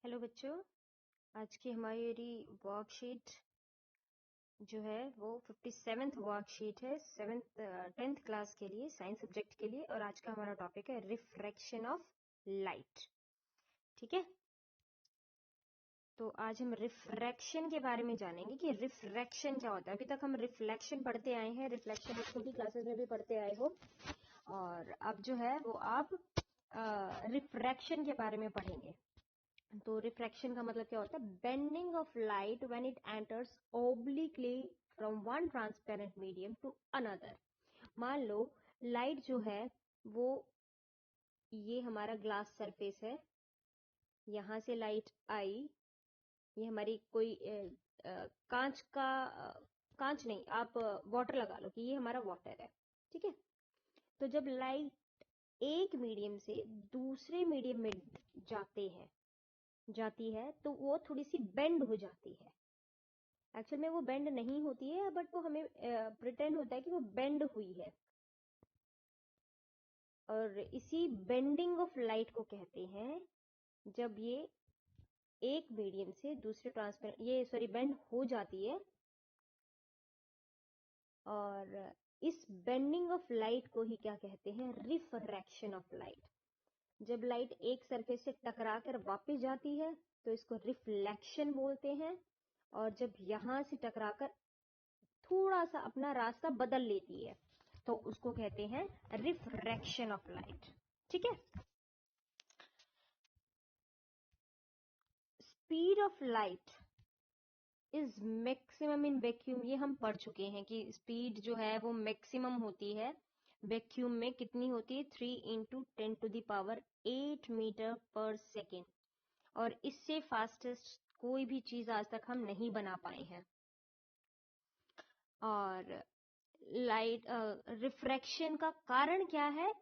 Hello बच्चों, आज की हमारी वर्कशीट जो है वो 57th वर्कशीट है 10th क्लास के लिए, साइंस सब्जेक्ट के लिए। और आज का हमारा टॉपिक है रिफ्रैक्शन ऑफ लाइट। ठीक है, तो आज हम रिफ्रैक्शन के बारे में जानेंगे कि रिफ्रैक्शन क्या होता है। अभी तक हम रिफ्लेक्शन पढ़ते आए हैं, रिफ्लेक्शन आप छोटी क्लासेस में भी पढ़ते आए हो, और अब जो है वो आप रिफ्रैक्शन के बारे में पढ़ेंगे। तो रिफ्रैक्शन का मतलब क्या होता है? Bending of light when it enters obliquely from one transparent medium to another. मान लो लाइट जो है वो, ये हमारा ग्लास सरफेस है, यहाँ से लाइट आई, ये हमारी कोई कांच का कांच नहीं, आप वाटर लगा लो कि ये हमारा वाटर है। ठीक है, तो जब लाइट एक मीडियम से दूसरे मीडियम में जाती है तो वो थोड़ी सी बेंड हो जाती है। एक्चुअल में वो बेंड नहीं होती है, बट वो हमें प्रिटेंड होता है कि वो बेंड हुई है। और इसी बेंडिंग ऑफ लाइट को कहते हैं जब ये एक मीडियम से दूसरे बेंड हो जाती है। और इस बेंडिंग ऑफ लाइट को ही क्या कहते हैं? Refraction of light. जब लाइट एक सरफेस से टकरा कर वापस जाती है तो इसको रिफ्लेक्शन बोलते हैं, और जब यहां से टकराकर थोड़ा सा अपना रास्ता बदल लेती है तो उसको कहते हैं रिफ्रैक्शन ऑफ लाइट। ठीक है, speed of light is maximum in vacuum. ये हम पढ़ चुके हैं कि स्पीड जो है वो मैक्सिमम होती है वैक्यूम में। कितनी होती है? 3 × 10⁸ मीटर पर सेकेंड। और इससे फास्टेस्ट कोई भी चीज आज तक हम नहीं बना पाए हैं। और लाइट रिफ्रैक्शन का कारण क्या है?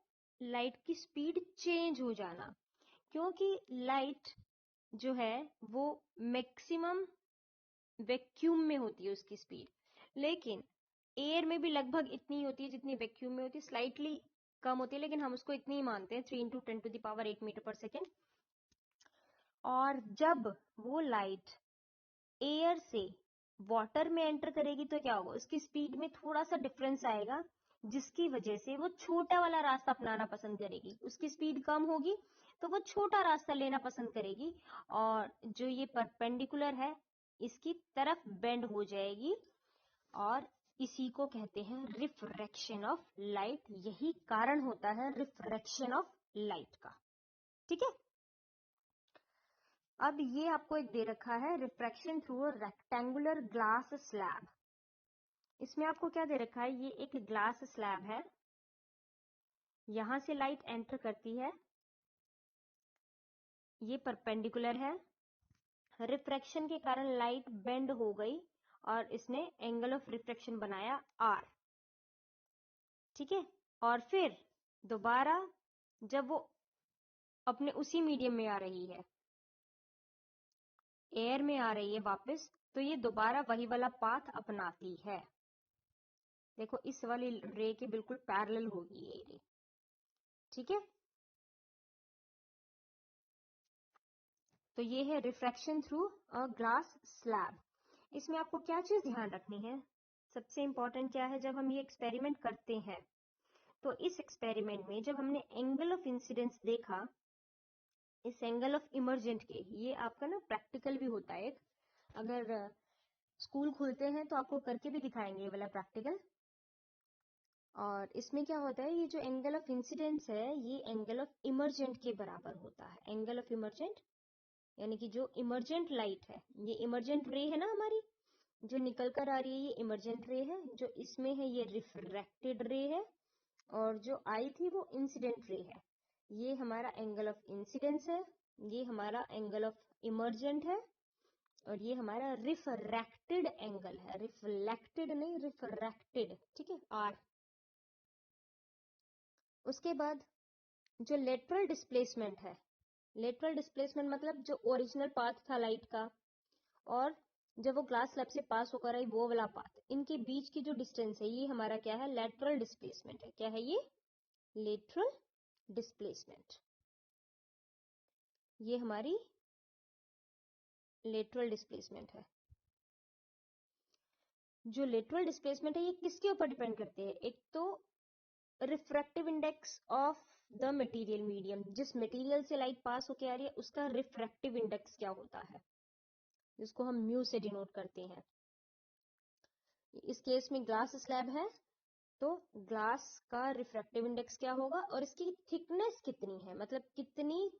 लाइट की स्पीड चेंज हो जाना, क्योंकि लाइट जो है वो मैक्सिमम वैक्यूम में होती है उसकी स्पीड, लेकिन एयर में भी लगभग इतनी होती है जितनी वैक्यूम में होती है। स्लाइटली कम होती है, लेकिन हम उसको इतनी ही मानते हैं, 3 × 10⁸ मीटर पर सेकेंड। और जब वो लाइट एयर से वाटर में एंटर करेगी तो क्या होगा? उसकी स्पीड में थोड़ा सा डिफरेंस आएगा, जिसकी वजह से वो छोटा वाला रास्ता अपनाना पसंद करेगी। उसकी स्पीड कम होगी तो वो छोटा रास्ता लेना पसंद करेगी, और जो ये परपेंडिकुलर है इसकी तरफ बेंड हो जाएगी, और इसी को कहते हैं रिफ्रैक्शन ऑफ लाइट। यही कारण होता है रिफ्रैक्शन ऑफ लाइट का। ठीक है, अब ये आपको एक दे रखा है, refraction through a rectangular glass slab. इसमें आपको क्या दे रखा है? ये एक ग्लास स्लैब है, यहां से लाइट एंटर करती है, ये परपेंडिकुलर है। रिफ्रैक्शन के कारण लाइट बेंड हो गई और इसने एंगल ऑफ रिफ्रैक्शन बनाया R। ठीक है, और फिर दोबारा जब वो अपने उसी मीडियम में आ रही है, एयर में आ रही है वापस, तो ये दोबारा वही वाला पाथ अपनाती है। देखो, इस वाली रे के बिल्कुल पैरेलल होगी ये रे। ठीक है, तो ये है refraction through a glass slab. इसमें आपको क्या चीज ध्यान रखनी है? सबसे इंपॉर्टेंट क्या है? जब हम ये एक्सपेरिमेंट करते हैं तो इस एक्सपेरिमेंट में जब हमने एंगल ऑफ इंसिडेंस देखा, इस एंगल ऑफ इमर्जेंट के, ये आपका ना प्रैक्टिकल भी होता है एक। अगर स्कूल खुलते हैं तो आपको करके भी दिखाएंगे ये वाला प्रैक्टिकल। और इसमें क्या होता है? ये जो एंगल ऑफ इंसिडेंस है ये एंगल ऑफ इमर्जेंट के बराबर होता है। एंगल ऑफ इमर्जेंट यानी कि जो इमर्जेंट लाइट है, ये इमर्जेंट रे है ना हमारी, जो निकल कर आ रही है, ये इमर्जेंट रे है। जो इसमें है ये रिफ्रैक्टेड रे है, और जो आई थी वो इंसिडेंट रे है। ये हमारा एंगल ऑफ इंसिडेंस है, ये हमारा एंगल ऑफ इमर्जेंट है, और ये हमारा रिफ्रैक्टेड एंगल है। रिफ्लेक्टेड नहीं, रिफ्रैक्टेड। ठीक है, आर। उसके बाद जो लेटरल डिस्प्लेसमेंट है, लेटरल डिस्प्लेसमेंट मतलब जो ओरिजिनल पाथ था लाइट का, और जब वो ग्लास स्लैब से पास होकर आई वो वाला पाथ, इनके बीच की जो डिस्टेंस है ये हमारा क्या है? लेटरल डिस्प्लेसमेंट है। क्या है ये? Lateral displacement. ये हमारी लेटरल डिस्प्लेसमेंट है। जो लेटरल डिस्प्लेसमेंट है ये किसके ऊपर डिपेंड करती है? एक तो refractive index of the material medium, जिस मटेरियल से लाइट पास होके आ रही है उसका रिफ्रैक्टिव इंडेक्स क्या होता है, जिसको हम म्यू से डिनोट करते हैं। इस केस में ग्लास स्लैब है तो ग्लास का रिफ्रैक्टिव इंडेक्स क्या होगा और इसकी थिकनेस कितनी है, मतलब कितनी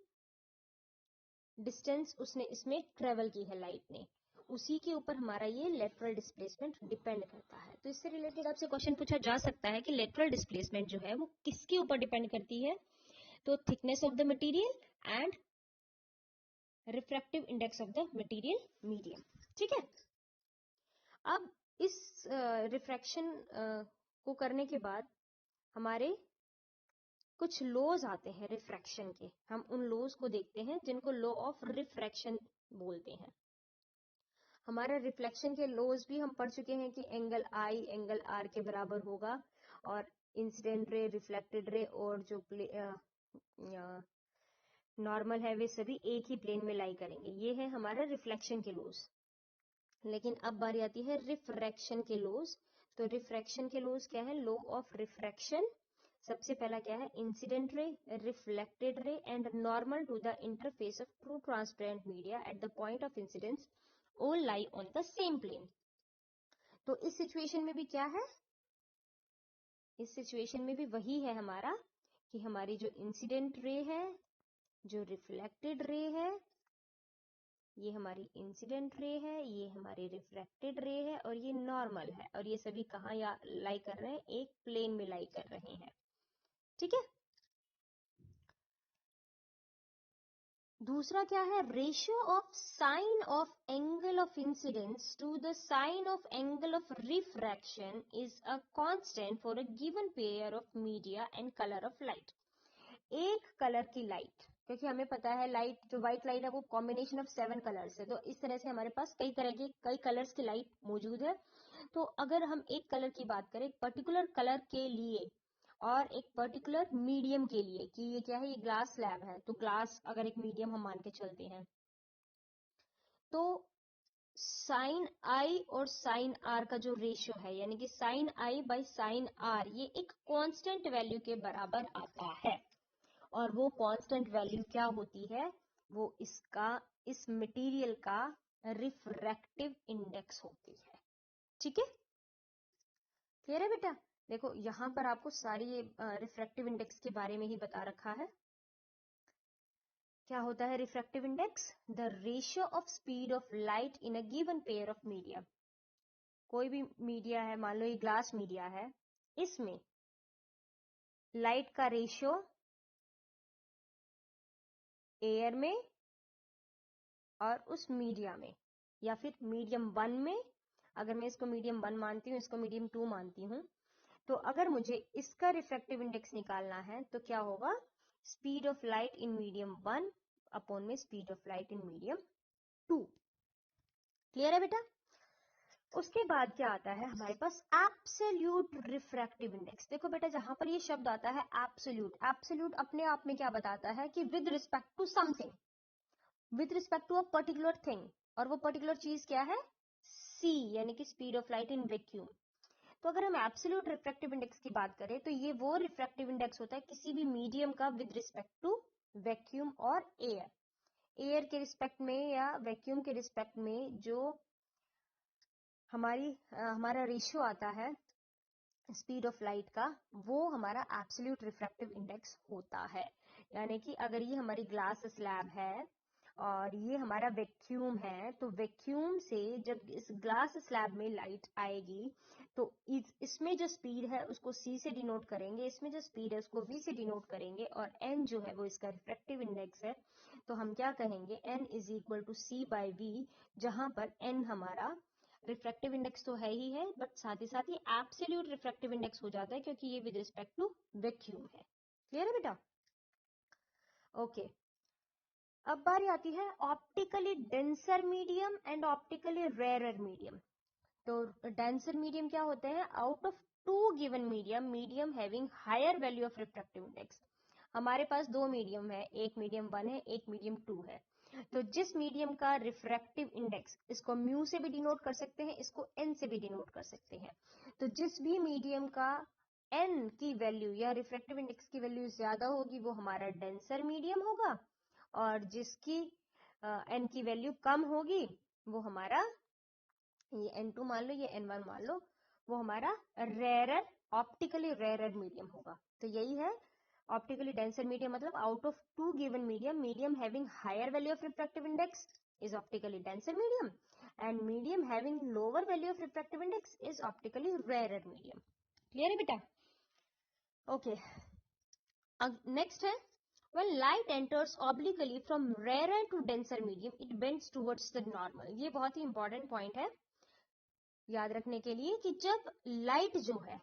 डिस्टेंस उसने इसमें ट्रेवल की है लाइट ने, उसी के ऊपर हमारा ये लेटरल डिस्प्लेसमेंट डिपेंड करता है। तो इससे रिलेटेड आपसे क्वेश्चन पूछा जा सकता है कि लेटरल डिस्प्लेसमेंट जो है वो किसके ऊपर डिपेंड करती है? तो thickness of the material and refractive index of the material medium. ठीक है, अब इस रिफ्रैक्शन को करने के बाद हमारे कुछ लॉज आते हैं रिफ्रैक्शन के, हम उन लॉज को देखते हैं जिनको लॉ ऑफ रिफ्रैक्शन बोलते हैं। हमारा रिफ्लेक्शन के लॉज भी हम पढ़ चुके हैं कि एंगल आई एंगल आर के बराबर होगा, और इंसिडेंट रे, रिफ्लेक्टेड रे और जो नॉर्मल है वे सभी एक ही प्लेन में लाई करेंगे। ये है हमारा रिफ्लेक्शन के लॉज। लेकिन अब बारी आती है रिफ्रैक्शन के लॉज। तो रिफ्रैक्शन के लॉज क्या है? लॉ ऑफ रिफ्रैक्शन सबसे पहला क्या है? Incident ray, reflected ray and normal to the interface of two transparent media at the point of incidence all lie on the same plane। तो इस सिचुएशन में भी क्या है? इस सिचुएशन में भी वही है हमारा कि हमारी जो इंसिडेंट रे है, जो रिफ्लेक्टेड रे है, ये हमारी इंसिडेंट रे है, ये हमारी रिफ्रैक्टेड रे है और ये नॉर्मल है, और ये सभी कहाँ लाई कर रहे हैं? एक प्लेन में लाई कर रहे हैं। ठीक है, दूसरा क्या है? Ratio of sine of angle of incidence to the sine of angle of refraction is a constant for a given pair of media and colour of light. एक कलर की लाइट, क्योंकि हमें पता है लाइट, जो व्हाइट लाइट है वो combination of 7 colours है, तो इस तरह से हमारे पास कई तरह की कई कलर्स की लाइट मौजूद है। तो अगर हम एक कलर की बात करें, पर्टिकुलर कलर के लिए और एक पर्टिकुलर मीडियम के लिए, कि ये क्या है? ये ग्लास स्लैब है, तो ग्लास अगर एक मीडियम हम मान के चलते हैं, तो साइन आई और साइन आर का जो रेशियो है, यानी कि sine i by sine r, ये एक कांस्टेंट वैल्यू के बराबर आता है। और वो कांस्टेंट वैल्यू क्या होती है? वो इसका, इस मटेरियल का रिफ्रैक्टिव इंडेक्स होती है। ठीक है, क्लियर है बेटा? देखो यहां पर आपको सारी ये रिफ्रैक्टिव इंडेक्स के बारे में ही बता रखा है। क्या होता है refractive index? The ratio of speed of light in a given pair of media. कोई भी मीडिया है, मान लो ये ग्लास मीडिया है, इसमें लाइट का रेशियो एयर में और उस मीडिया में, या फिर मीडियम 1 में, अगर मैं इसको मीडियम 1 मानती हूँ, इसको मीडियम 2 मानती हूँ, तो अगर मुझे इसका रिफ्रैक्टिव इंडेक्स निकालना है तो क्या होगा? Speed of light in medium 1 upon में speed of light in medium 2। Clear है बेटा? उसके बाद क्या आता है हमारे पास? Absolute refractive index. देखो बेटा, जहां पर ये शब्द आता है एब्सोल्यूट, एब्सोल्यूट अपने आप में क्या बताता है? कि with respect to something, with respect to a particular thing, और वो पर्टिकुलर चीज क्या है? सी, यानी कि speed of light in vacuum. तो अगर हम एब्सोल्यूट रिफ्रैक्टिव इंडेक्स की बात करें तो ये वो रिफ्रैक्टिव इंडेक्स होता है किसी भी मीडियम का विद रिस्पेक्ट टू वैक्यूम और एयर। एयर के रिस्पेक्ट में या वैक्यूम के रिस्पेक्ट में जो हमारा रेशियो आता है स्पीड ऑफ लाइट का, वो हमारा एब्सोल्यूट रिफ्रैक्टिव इंडेक्स होता है। यानी कि अगर ये हमारी ग्लास स्लैब है और ये हमारा वैक्यूम है, तो वैक्यूम से जब इस ग्लास स्लैब में लाइट आएगी तो इसमें जो स्पीड है उसको c से डिनोट करेंगे, इसमें जो स्पीड है उसको v से डिनोट करेंगे, और n जो है वो इसका रिफ्रैक्टिव इंडेक्स है। तो हम क्या कहेंगे? n is equal to c by v, जहां पर n हमारा रिफ्रैक्टिव इंडेक्स तो है ही है, बट साथ ही साथ ये एब्सोल्यूट रिफ्रैक्टिव इंडेक्स हो जाता है क्योंकि ये विद रिस्पेक्ट टू वैक्यूम है। क्लियर है बेटा? ओके, अब बारी आती है optically denser medium and optically rarer medium. तो डेंसर मीडियम क्या होते हैं? Out of two given medium, medium having higher value of refractive index. हमारे पास दो मीडियम है, एक मीडियम 1 है, एक मीडियम 2 है। तो जिस मीडियम का रिफ्रैक्टिव इंडेक्स, इसको म्यू से भी डिनोट कर सकते हैं, इसको एन से भी डिनोट कर सकते हैं। तो जिस भी मीडियम का एन की वैल्यू या रिफ्रैक्टिव इंडेक्स की वैल्यू ज्यादा होगी वो हमारा डेंसर मीडियम होगा, और जिसकी एन की वैल्यू कम होगी वो हमारा, ये N2 मान लो, ये N1 मान लो, वो हमारा रेरर, ऑप्टिकली रेरर मीडियम होगा। तो यही है ऑप्टिकली डेंसर मीडियम, मतलब out of two given medium, medium having higher value of refractive index is optically denser medium and medium having lower value of refractive index is optically rarer medium. Clear है बेटा? Okay. Next है, when light enters obliquely from rarer to denser medium it bends towards the normal. ये बहुत ही important point है याद रखने के लिए कि जब लाइट जो है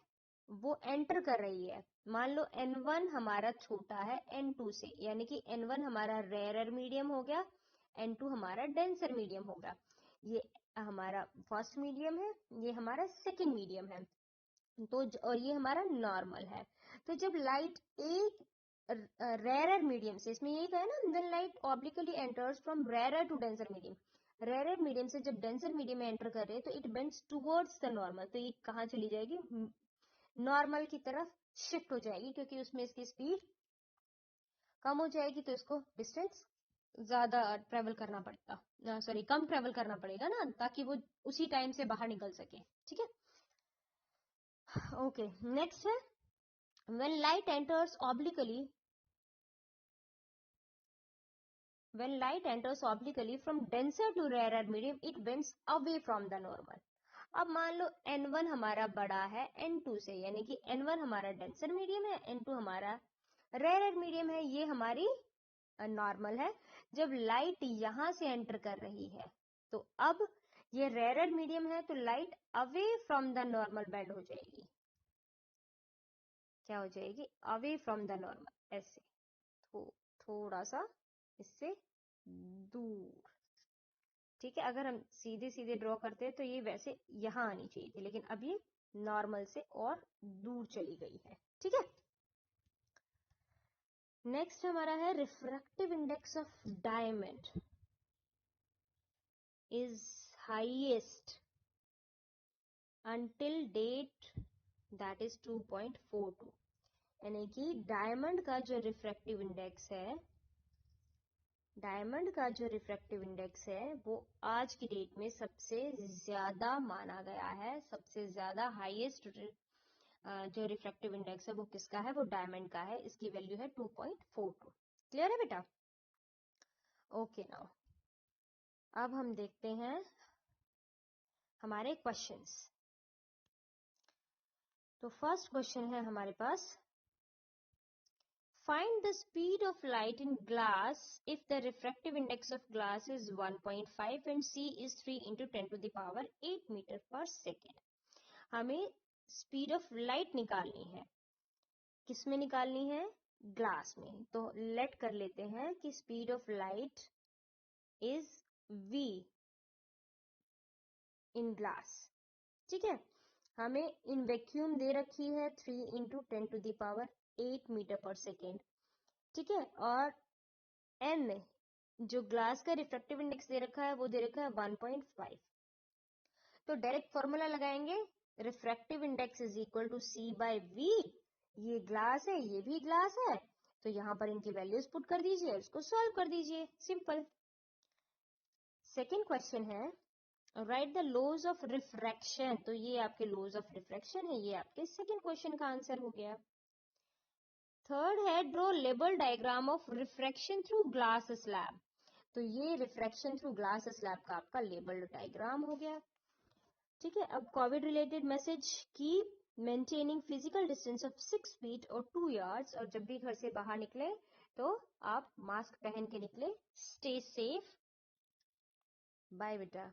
वो एंटर कर रही है, मान लो N1 हमारा छोटा है N2 से, यानी कि N1 हमारा रेयरर मीडियम हो गया, N2 हमारा डेंसर मीडियम होगा। ये हमारा फर्स्ट मीडियम है, ये हमारा सेकंड मीडियम है, तो और ये हमारा नॉर्मल है। तो जब लाइट एक रेरर मीडियम से, इसमें यही कहा ना, when light obliquely enters from rarer to denser medium, rarer medium से जब डेंसर मीडियम में एंटर कर रहे हैं तो it bends towards the normal, तो ये कहाँ चली जाएगी, नॉर्मल की तरफ शिफ्ट हो जाएगी, क्योंकि उसमें इसकी स्पीड कम हो जाएगी, तो इसको डिस्टेंस ज्यादा ट्रेवल करना पड़ता, सॉरी कम ट्रेवल करना पड़ेगा ना, ताकि वो उसी टाइम से बाहर निकल सके। ठीक है, ओके। नेक्स्ट है, when light enters obliquely from denser to rarer medium it bends away from the normal. अब मान लो N1 हमारा बड़ा है N2 से, यानी कि N1 हमारा डेंसर मीडियम है, N2 हमारा रेरर मीडियम है, ये हमारी नॉर्मल है। जब लाइट यहां से एंटर कर रही है तो अब ये रेरर मीडियम है, तो light away from the normal bend हो जाएगी। क्या हो जाएगी, अवे फ्रॉम द नॉर्मल, ऐसे थोड़ा सा इससे दूर। ठीक है, अगर हम सीधे सीधे ड्रॉ करते हैं तो ये वैसे यहां आनी चाहिए थी, लेकिन अब ये नॉर्मल से और दूर चली गई है। ठीक है, नेक्स्ट हमारा है refractive index of diamond is highest until date that is 2.42, यानी कि डायमंड का जो रिफ्रैक्टिव इंडेक्स है, डायमंड का जो रिफ्रैक्टिव इंडेक्स है वो आज की डेट में सबसे ज्यादा माना गया है, सबसे ज्यादा हाईएस्ट जो रिफ्रैक्टिव इंडेक्स है वो किसका है, वो डायमंड का है, इसकी वैल्यू है 2.42। क्लियर है बेटा? ओके, नाउ अब हम देखते हैं हमारे क्वेश्चंस। तो फर्स्ट क्वेश्चन है हमारे पास, find the speed of light in glass if the refractive index of glass is 1.5 and c is 3 into 10 to the power 8 meter per second. हमें स्पीड ऑफ लाइट निकालनी है, किसमें निकालनी है, ग्लास में। तो लेट कर लेते हैं कि speed of light is v in glass. ठीक है, हमें इन वैक्यूम दे रखी है 3 into 10 to the power 8 metre per second. ठीक है, और n जो ग्लास का रिफ्रैक्टिव इंडेक्स दे रखा है वो दे रखा है 1.5। तो डायरेक्ट फॉर्मूला लगाएंगे, refractive index is equal to c by v। ये ग्लास है, ये भी ग्लास है, तो यहां पर इनकी वैल्यूज पुट कर दीजिए, इसको सॉल्व कर दीजिए, सिंपल। सेकेंड क्वेश्चन है, write the laws of refraction. तो ये आपके लॉज ऑफ रिफ्रैक्शन है, ये आपके सेकेंड क्वेश्चन का आंसर हो गया। थर्ड है, draw label diagram of refraction through glass slab. तो ये रिफ्रैक्शन थ्रू ग्लास स्लैब का आपका लेबल डायग्राम हो गया। ठीक है, अब कोविड रिलेटेड मैसेज की maintaining physical distance of 6 feet और 2 yards, और जब भी घर से बाहर निकले तो आप मास्क पहन के निकले। स्टे सेफ, बाय बेटा।